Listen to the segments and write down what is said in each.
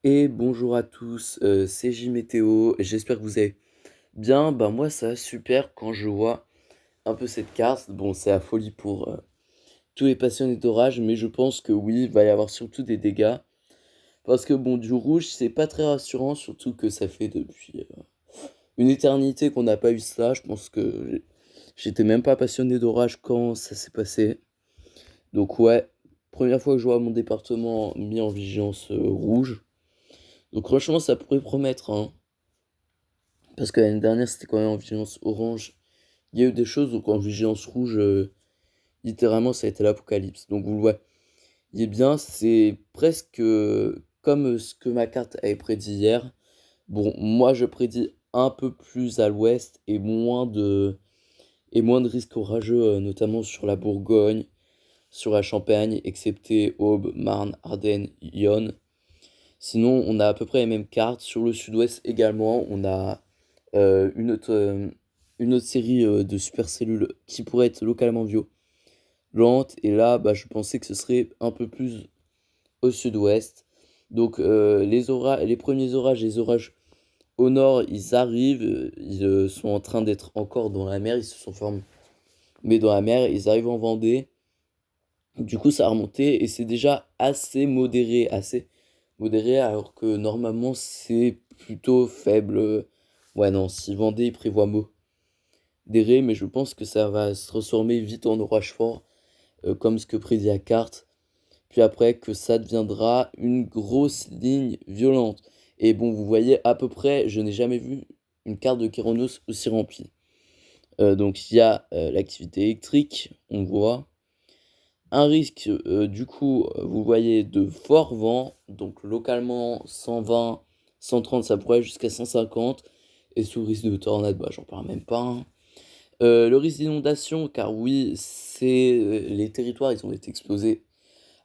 Et bonjour à tous, c'est J Météo, j'espère que vous allez bien. Bah moi ça va super quand je vois un peu cette carte. Bon, c'est la folie pour tous les passionnés d'orage, mais je pense que oui, il va y avoir surtout des dégâts. Parce que bon, du rouge, c'est pas très rassurant, surtout que ça fait depuis une éternité qu'on n'a pas eu cela. Je pense que j'étais même pas passionné d'orage quand ça s'est passé. Donc ouais, première fois que je vois mon département mis en vigilance rouge. Donc franchement, ça pourrait promettre, hein. Parce que l'année dernière, c'était quand même en vigilance orange. Il y a eu des choses, donc en vigilance rouge, littéralement, ça a été l'apocalypse. Donc vous le voyez bien, c'est presque comme ce que ma carte avait prédit hier. Bon, moi, je prédis un peu plus à l'ouest et moins de risques orageux, notamment sur la Bourgogne, sur la Champagne, excepté Aube, Marne, Ardennes, Yonne. Sinon, on a à peu près les mêmes cartes. Sur le sud-ouest également, on a euh, une autre, euh, une autre série de supercellules qui pourrait être localement violente. Et là, bah, je pensais que ce serait un peu plus au sud-ouest. Donc les premiers orages, les orages au nord, ils arrivent. Ils sont en train d'être encore dans la mer. Ils se sont formés mais dans la mer. Ils arrivent en Vendée. Du coup, ça a remonté et c'est déjà assez modéré. Assez modéré alors que normalement, c'est plutôt faible. Ouais, non, si Vendée, il prévoit des raies, mais je pense que ça va se transformer vite en orage fort, comme ce que prédit la carte. Puis après, que ça deviendra une grosse ligne violente. Et bon, vous voyez à peu près, je n'ai jamais vu une carte de Kéronos aussi remplie. Donc il y a l'activité électrique, on voit. Un risque, du coup, vous voyez de forts vents, donc localement 120, 130, ça pourrait aller jusqu'à 150. Et sous risque de tornade, bah j'en parle même pas, hein. Le risque d'inondation, car oui, les territoires, ils ont été exposés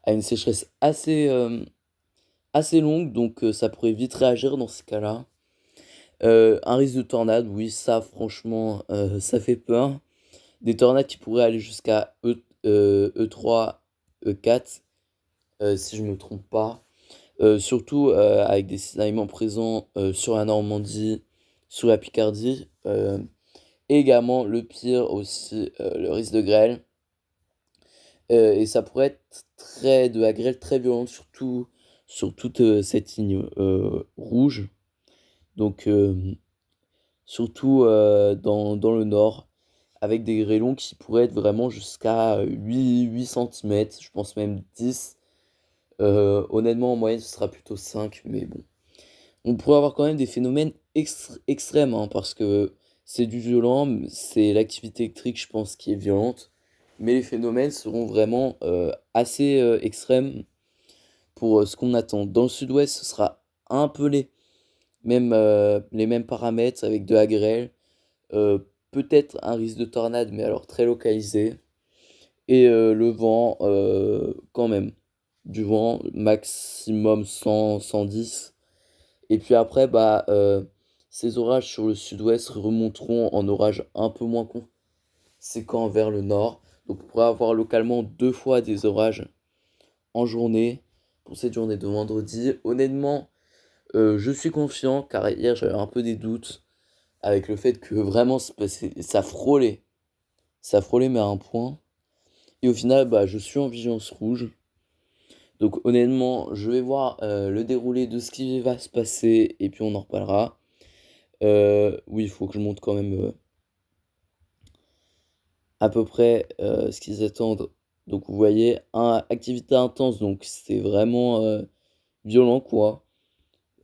à une sécheresse assez longue, donc ça pourrait vite réagir dans ce cas-là. Un risque de tornade, oui, ça franchement, ça fait peur. Des tornades qui pourraient aller jusqu'à E3, E4, si je me trompe pas. Surtout avec des cisaillements présents sur la Normandie, sur la Picardie. Et également, le pire aussi, le risque de grêle. Et ça pourrait être de la grêle très violente, surtout sur toute cette ligne rouge. Donc, surtout dans le nord, avec des grêlons qui pourraient être vraiment jusqu'à 8 cm, je pense même 10. Honnêtement, en moyenne, ce sera plutôt 5, mais bon. On pourrait avoir quand même des phénomènes extrêmes, hein, parce que c'est du violent, c'est l'activité électrique, je pense, qui est violente, mais les phénomènes seront vraiment assez extrêmes pour ce qu'on attend. Dans le sud-ouest, ce sera un peu les mêmes paramètres avec de la grêle, euh, peut-être un risque de tornade, mais alors très localisé, et le vent quand même, du vent maximum 100, 110. Et puis après, bah, ces orages sur le sud-ouest remonteront en orages un peu moins conséquents vers le nord. Donc on pourrait avoir localement deux fois des orages en journée pour cette journée de vendredi. Honnêtement, je suis confiant car hier j'avais un peu des doutes avec le fait que vraiment ça frôlait mais à un point. Et au final, bah, je suis en vigilance rouge. Donc honnêtement, je vais voir le déroulé de ce qui va se passer et puis on en reparlera. Oui, il faut que je monte quand même à peu près ce qu'ils attendent. Donc vous voyez, activité intense, donc c'est vraiment violent quoi.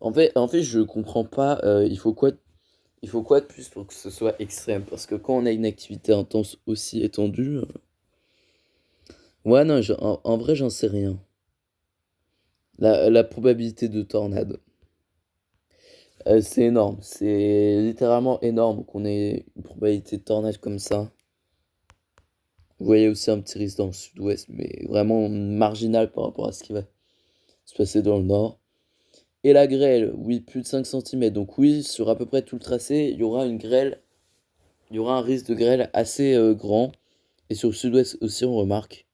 En fait, je comprends pas, il faut quoi de plus pour que ce soit extrême? Parce que quand on a une activité intense aussi étendue, ouais, non, en vrai, j'en sais rien. La probabilité de tornade, c'est énorme, c'est littéralement énorme qu'on ait une probabilité de tornade comme ça. Vous voyez aussi un petit risque dans le sud-ouest, mais vraiment marginal par rapport à ce qui va se passer dans le nord. Et la grêle, oui, plus de 5 centimètres. Donc oui, sur à peu près tout le tracé, il y aura une grêle, il y aura un risque de grêle assez grand. Et sur le sud-ouest aussi, on remarque.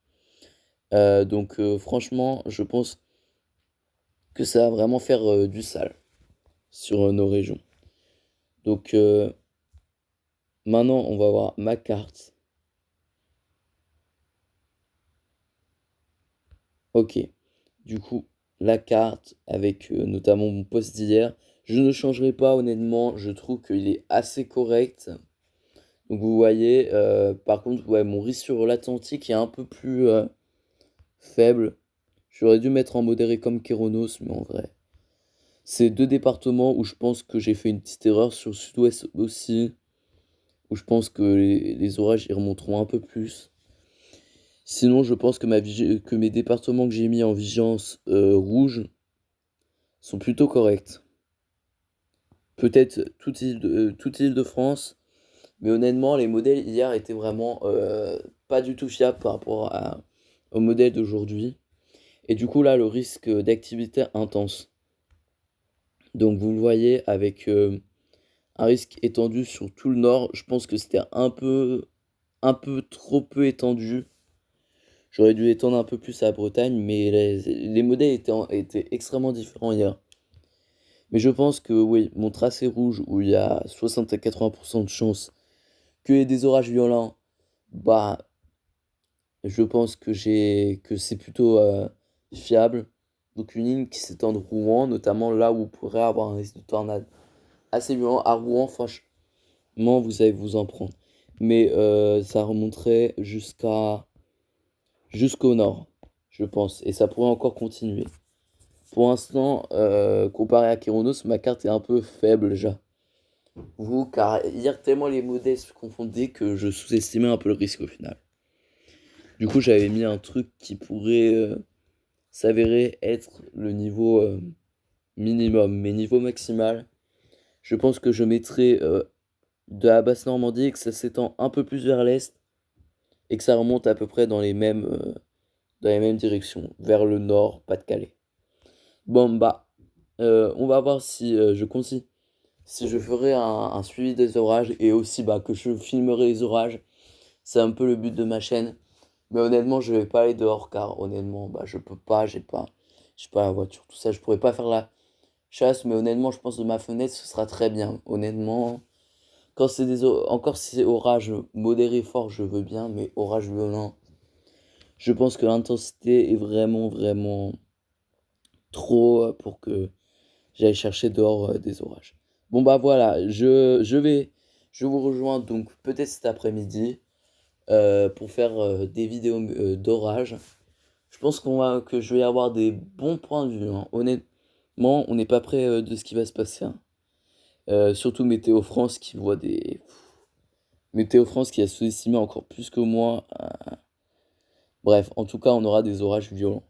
Donc franchement, je pense que ça va vraiment faire du sale sur nos régions. Donc maintenant, on va voir ma carte. Ok, du coup, la carte avec notamment mon post d'hier. Je ne changerai pas honnêtement, je trouve qu'il est assez correct. Donc vous voyez, par contre, ouais, mon risque sur l'Atlantique est un peu plus faible. J'aurais dû mettre en modéré comme Kéronos, mais en vrai. C'est deux départements où je pense que j'ai fait une petite erreur sur le sud-ouest aussi, où je pense que les orages y remonteront un peu plus. Sinon, je pense que, que mes départements que j'ai mis en vigilance rouge sont plutôt corrects. Peut-être toute île de France, mais honnêtement, les modèles hier étaient vraiment pas du tout fiables par rapport au modèle d'aujourd'hui. Et du coup, là, le risque d'activité intense. Donc, vous le voyez, avec un risque étendu sur tout le nord, je pense que c'était un peu trop peu étendu. J'aurais dû étendre un peu plus à la Bretagne, mais les modèles étaient extrêmement différents hier. Mais je pense que oui, mon tracé rouge où il y a 60 à 80% de chances qu'il y ait des orages violents, bah je pense que c'est plutôt fiable. Donc une ligne qui s'étend de Rouen, notamment là où on pourrait avoir un risque de tornade assez violent. À Rouen, franchement, vous allez vous en prendre. Mais ça remonterait jusqu'au nord, je pense. Et ça pourrait encore continuer. Pour l'instant, comparé à Kéronos, ma carte est un peu faible déjà. Vous, car hier, tellement les modèles se confondaient que je sous-estimais un peu le risque au final. Du coup, j'avais mis un truc qui pourrait s'avérer être le niveau minimum. Mais niveau maximal, je pense que je mettrais de la basse Normandie et que ça s'étend un peu plus vers l'est et que ça remonte à peu près dans les mêmes directions, vers le nord, Pas-de-Calais. Bon, bah, on va voir si je continue. Si je ferai un suivi des orages et aussi bah, que je filmerai les orages, c'est un peu le but de ma chaîne. Mais honnêtement, je vais pas aller dehors car honnêtement, bah, je peux pas, j'ai pas la voiture, tout ça. Je pourrais pas faire la chasse, mais honnêtement, je pense de ma fenêtre, ce sera très bien. Honnêtement, quand c'est encore si c'est orage modéré fort, je veux bien, mais orage violent, je pense que l'intensité est vraiment, vraiment trop pour que j'aille chercher dehors des orages. Bon bah voilà, je vous rejoins donc peut-être cet après-midi pour faire des vidéos d'orage. Je pense que je vais avoir des bons points de vue, hein. Honnêtement, on n'est pas près de ce qui va se passer, hein. Surtout Météo France qui voit des... Météo France qui a sous-estimé encore plus que moi. Bref, en tout cas, on aura des orages violents.